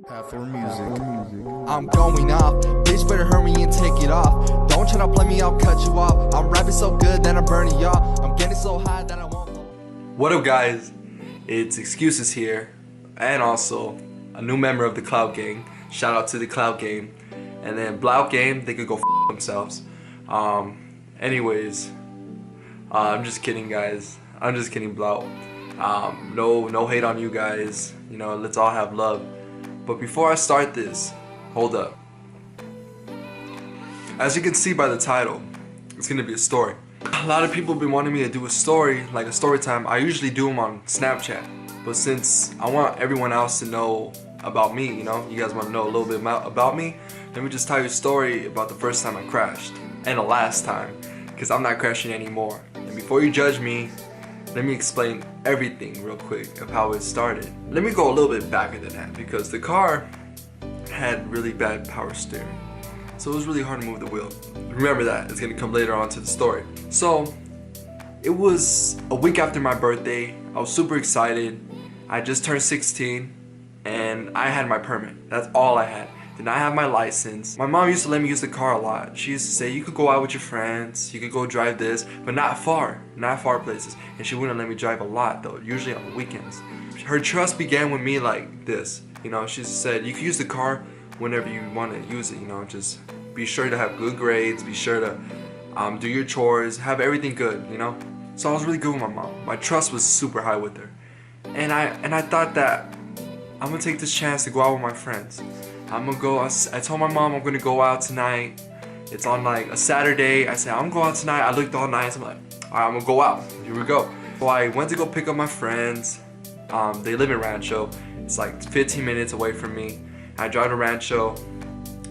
For music. I'm going off, bitch better hurry and take it off. Don't try to play me, I'll cut you off. I'm rapping so good that I'm burning y'all. I'm getting so high that I won't. What up guys, it's Excuses here, and also a new member of the Cloud Gang. Shout out to the Cloud Gang. And then Blout Game, they could go f themselves. Anyways, I'm just kidding guys, I'm just kidding Blout. No hate on you guys, you know, let's all have love. But before I start this, hold up. As you can see by the title, it's gonna be a story. A lot of people have been wanting me to do a story, like a story time. I usually do them on Snapchat. But since I want everyone else to know about me, you know, you guys want to know a little bit about me, let me just tell you a story about the first time I crashed. And the last time, because I'm not crashing anymore. And before you judge me, let me explain everything real quick of how it started. Let me go a little bit back into that because the car had really bad power steering. So it was really hard to move the wheel. Remember that, it's gonna come later on to the story. So it was a week after my birthday. I was super excited. I just turned 16 and I had my permit. That's all I had. Did not have my license. My mom used to let me use the car a lot. She used to say, you could go out with your friends, you could go drive this, but not far places. And she wouldn't let me drive a lot though, usually on the weekends. Her trust began with me like this. You know, she said, you can use the car whenever you want to use it, you know, just be sure to have good grades, be sure to do your chores, have everything good, you know. So I was really good with my mom. My trust was super high with her. And I thought that I'm gonna take this chance to go out with my friends. I told my mom I'm gonna go out tonight. It's on like a Saturday. I said, I'm gonna go out tonight. I looked all nice. I'm like, all right, I'm gonna go out. Here we go. So I went to go pick up my friends. They live in Rancho. It's like 15 minutes away from me. I drive to Rancho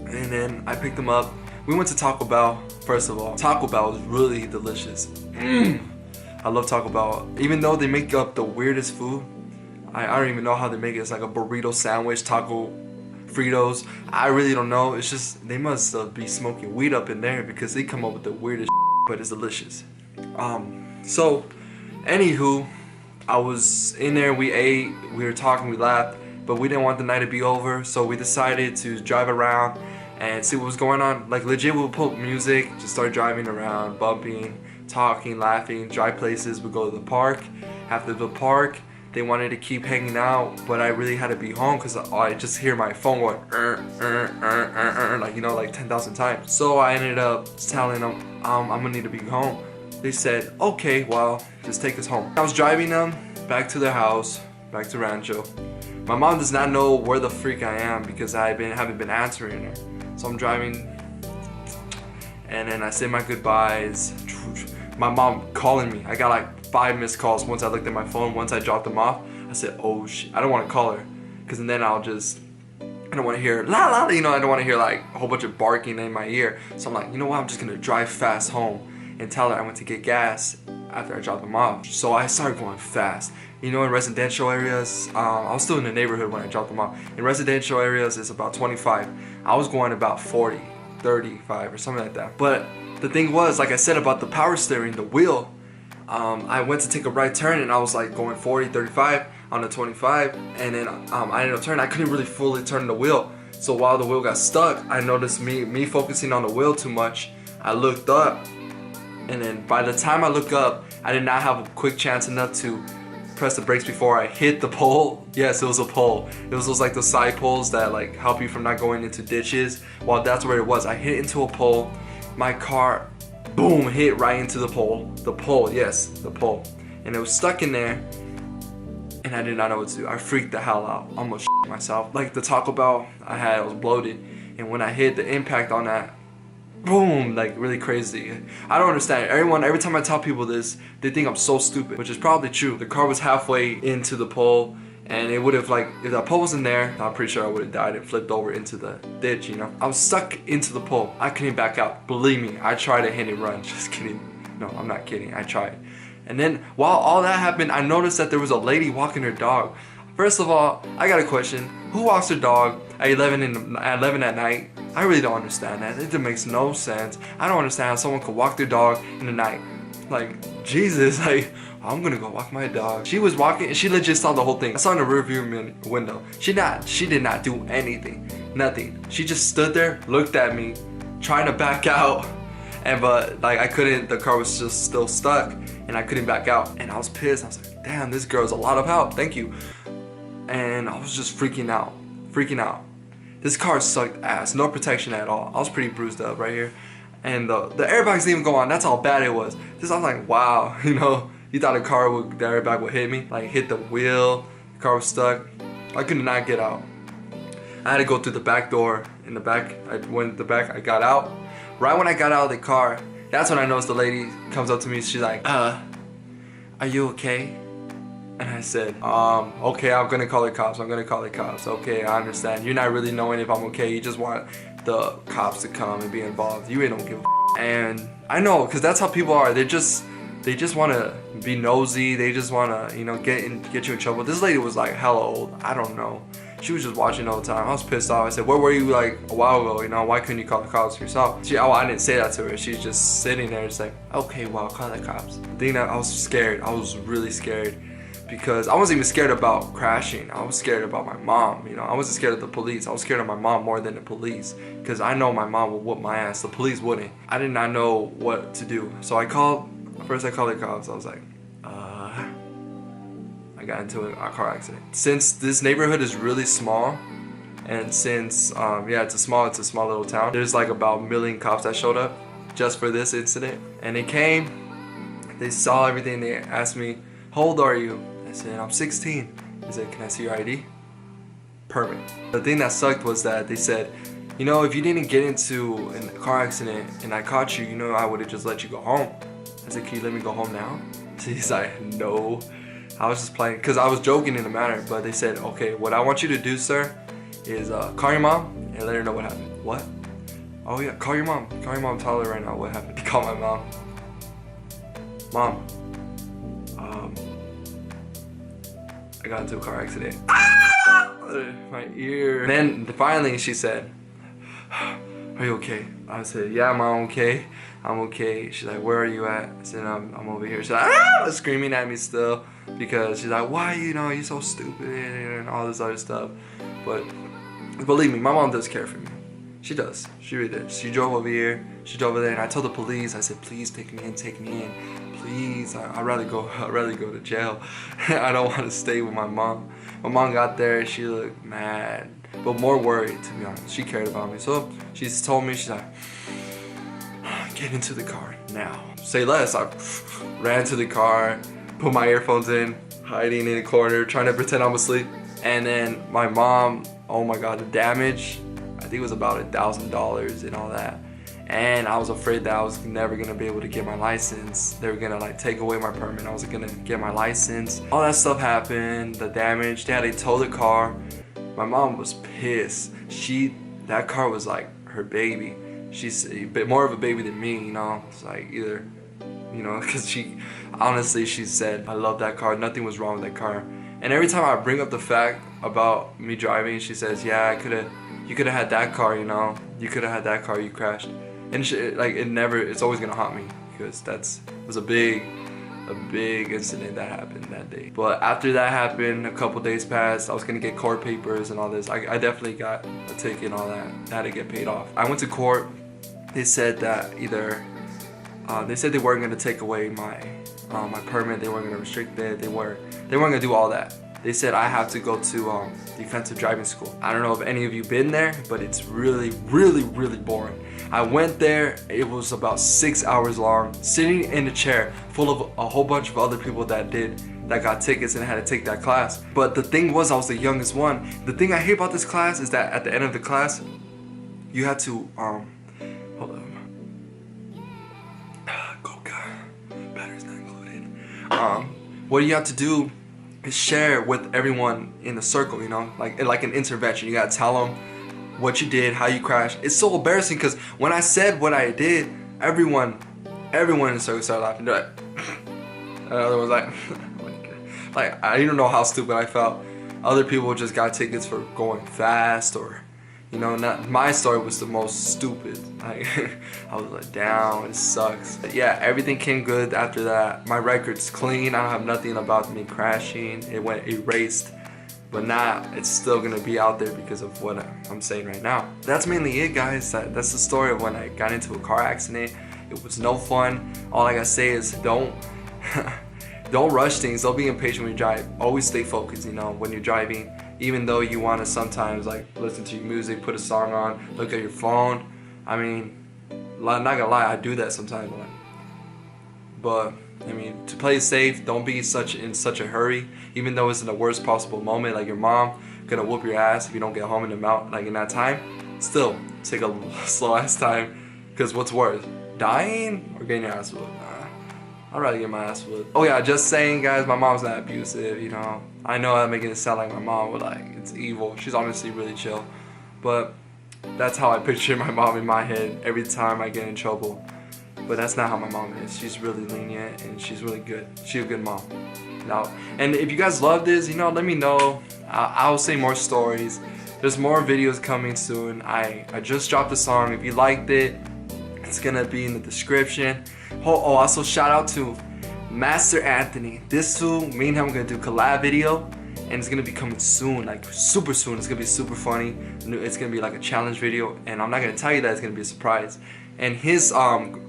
and then I picked them up. We went to Taco Bell. First of all, Taco Bell is really delicious. I love Taco Bell. Even though they make up the weirdest food, I don't even know how they make it. It's like a burrito sandwich, taco Fritos. I really don't know. It's just they must be smoking weed up in there because they come up with the weirdest but it's delicious. So anywho, I was in there, we ate, we were talking, we laughed, but we didn't want the night to be over, so we decided to drive around and see what was going on. Like legit, we'll put music, just start driving around, bumping, talking, laughing, drive places. We go to the park. After the park, they wanted to keep hanging out, but I really had to be home because I just hear my phone going like, you know, like 10,000 times. So I ended up telling them I'm gonna need to be home. They said, okay, well, just take us home. I was driving them back to their house, back to Rancho. My mom does not know where the freak I am because I haven't been answering her. So I'm driving, and then I say my goodbyes. My mom calling me. I got like 5 missed calls once I looked at my phone. Once I dropped them off, I said, oh shit, I don't want to call her because then I don't want to hear la la, you know, I don't want to hear like a whole bunch of barking in my ear. So I'm like, you know what, I'm just gonna drive fast home and tell her I went to get gas after I dropped them off. So I started going fast. You know, in residential areas, I was still in the neighborhood when I dropped them off. In residential areas, it's about 25. I was going about 40, 35 or something like that. But the thing was, like I said about the power steering, the wheel, I went to take a right turn and I was like going 40, 35 on the 25, and then I ended up turning. I couldn't really fully turn the wheel. So while the wheel got stuck, I noticed me focusing on the wheel too much. I looked up, and then by the time I look up, I did not have a quick chance enough to press the brakes before I hit the pole. Yes, it was a pole. It was those like the side poles that like help you from not going into ditches. Well, that's where it was. I hit into a pole. My car, boom, hit right into the pole. The pole, yes, the pole. And it was stuck in there, and I did not know what to do. I freaked the hell out. Almost shit myself. Like the Taco Bell I was bloated, and when I hit the impact on that, boom, like really crazy. I don't understand. Every time I tell people this, they think I'm so stupid, which is probably true. The car was halfway into the pole, and it would have, like, if that pole wasn't there, I'm pretty sure I would have died and flipped over into the ditch, you know. I was stuck into the pole. I couldn't back out. Believe me, I tried to hit and run. Just kidding. No, I'm not kidding. I tried. And then while all that happened, I noticed that there was a lady walking her dog. First of all, I got a question. Who walks their dog at 11 at night? I really don't understand that. It makes no sense. I don't understand how someone could walk their dog in the night. Like, Jesus, like, I'm gonna go walk my dog. She was walking and she legit saw the whole thing. I saw in the rearview window. She did not do anything, nothing. She just stood there, looked at me, trying to back out, but like I couldn't. The car was just still stuck, and I couldn't back out. And I was pissed. I was like, damn, this girl's a lot of help. Thank you. And I was just freaking out. This car sucked ass. No protection at all. I was pretty bruised up right here. And the airbags didn't even go on. That's how bad it was. This, I was like, wow, you know, you thought the airbag would hit me? Like, hit the wheel, the car was stuck. I could not get out. I had to go through the back door. In the back, I went to the back, I got out. Right when I got out of the car, that's when I noticed the lady comes up to me. She's like, are you okay? And I said, okay, I'm gonna call the cops. Okay, I understand. You're not really knowing if I'm okay. You just want the cops to come and be involved. You ain't don't give a f. And I know, cause that's how people are. They just wanna be nosy. They just wanna, you know, get you in trouble. This lady was like hella old. I don't know. She was just watching all the time. I was pissed off. I said, where were you like a while ago? You know, why couldn't you call the cops yourself? I didn't say that to her. She's just sitting there just like, okay, well, I'll call the cops. I was scared. I was really scared. Because I wasn't even scared about crashing. I was scared about my mom, you know. I wasn't scared of the police. I was scared of my mom more than the police. Because I know my mom would whoop my ass. The police wouldn't. I did not know what to do. So first I called the cops. I was like, I got into a car accident. Since this neighborhood is really small, and since, it's a small little town. There's like about 1 million cops that showed up just for this incident. And they came, they saw everything. They asked me, how old are you? I said, I'm 16. They said, can I see your ID? Permit. The thing that sucked was that they said, you know, if you didn't get into a car accident and I caught you, you know, I would have just let you go home. I said, can you let me go home now? So he's like, no. I was just playing, because I was joking in the matter, but they said, okay, what I want you to do, sir, is call your mom and let her know what happened. What? Oh yeah, call your mom. Call your mom, tell her right now what happened. Call my mom. Mom. I got into a car accident. My ear. And then finally she said, are you okay? I said, yeah, Mom, I'm okay. I'm okay. She's like, where are you at? I said, I'm over here. She's like, screaming at me still, because she's like, why, you know, you're so stupid and all this other stuff. But believe me, my mom does care for me. She does. She really did. She drove over here. She drove over there, and I told the police. I said, please take me in. Please, I'd rather go to jail. I don't want to stay with my mom. My mom got there, she looked mad, but more worried, to be honest. She cared about me. So she's told me, she's like, get into the car now. Say less. I ran to the car, put my earphones in, hiding in a corner, trying to pretend I'm asleep. And then my mom, oh my God, the damage, I think it was about $1,000 and all that. And I was afraid that I was never gonna be able to get my license. They were gonna like take away my permit. I wasn't gonna get my license. All that stuff happened, the damage. They had to tow the car. My mom was pissed. That car was like her baby. She's a bit more of a baby than me, you know. It's like either, you know, because she said, I love that car. Nothing was wrong with that car. And every time I bring up the fact about me driving, she says, yeah, you could have had that car, you know. You could have had that car, you crashed. And it's always gonna haunt me, because it was a big incident that happened that day. But after that happened, a couple days passed. I was gonna get court papers and all this. I definitely got a ticket and all that. I had to get paid off. I went to court. They said that they said they weren't gonna take away my permit. They weren't gonna restrict it. They weren't gonna do all that. They said I have to go to defensive driving school. I don't know if any of you been there, but it's really, really, really boring. I went there, it was about 6 hours long, sitting in a chair full of a whole bunch of other people that got tickets and had to take that class. But the thing was, I was the youngest one. The thing I hate about this class is that at the end of the class, you had to, hold on. Coca, battery's not included. What you have to do is share with everyone in the circle, you know, like an intervention. You gotta tell them what you did, how you crashed. It's so embarrassing, because when I said what I did, everyone in the circle started laughing. They're like, another was like, like I didn't know how stupid I felt. Other people just got tickets for going fast, or You know, not my story was the most stupid. Like I was like down, it sucks. But yeah, everything came good after that. My record's clean. I don't have nothing about me crashing. It went erased. But now it's still gonna be out there because of what I'm saying right now. That's mainly it, guys. That's the story of when I got into a car accident. It was no fun. All I gotta say is don't don't rush things. Don't be impatient when you drive. Always stay focused, you know, when you're driving. Even though you want to sometimes like listen to your music, put a song on, look at your phone. I mean, not gonna lie, I do that sometimes. But I mean, to play it safe, don't be in such a hurry. Even though it's in the worst possible moment, like your mom gonna whoop your ass if you don't get home in that time. Still, take a slow ass time, because what's worse, dying or getting your ass whooped? I'd rather get my ass whooped. Oh yeah, just saying, guys, my mom's not abusive, you know. I know I'm making it sound like my mom, but like, it's evil. She's honestly really chill. But that's how I picture my mom in my head every time I get in trouble. But that's not how my mom is. She's really lenient and she's really good. She's a good mom. Now, and if you guys love this, you know, let me know. I'll say more stories. There's more videos coming soon. I just dropped a song. If you liked it, it's gonna be in the description. Oh, also shout out to Master Anthony. This too, me and him are gonna do a collab video, and it's gonna be coming soon, like super soon. It's gonna be super funny. It's gonna be like a challenge video, and I'm not gonna tell you that. It's gonna be a surprise. And his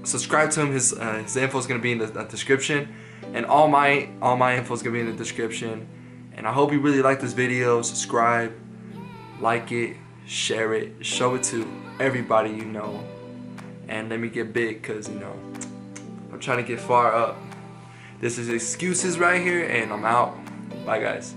subscribe to him. His info is gonna be in the description, and all my info is gonna be in the description. And I hope you really like this video. Subscribe, like it, share it, show it to everybody you know, and let me get big, cause you know I'm trying to get far up. This is Excuses right here, and I'm out. Bye, guys.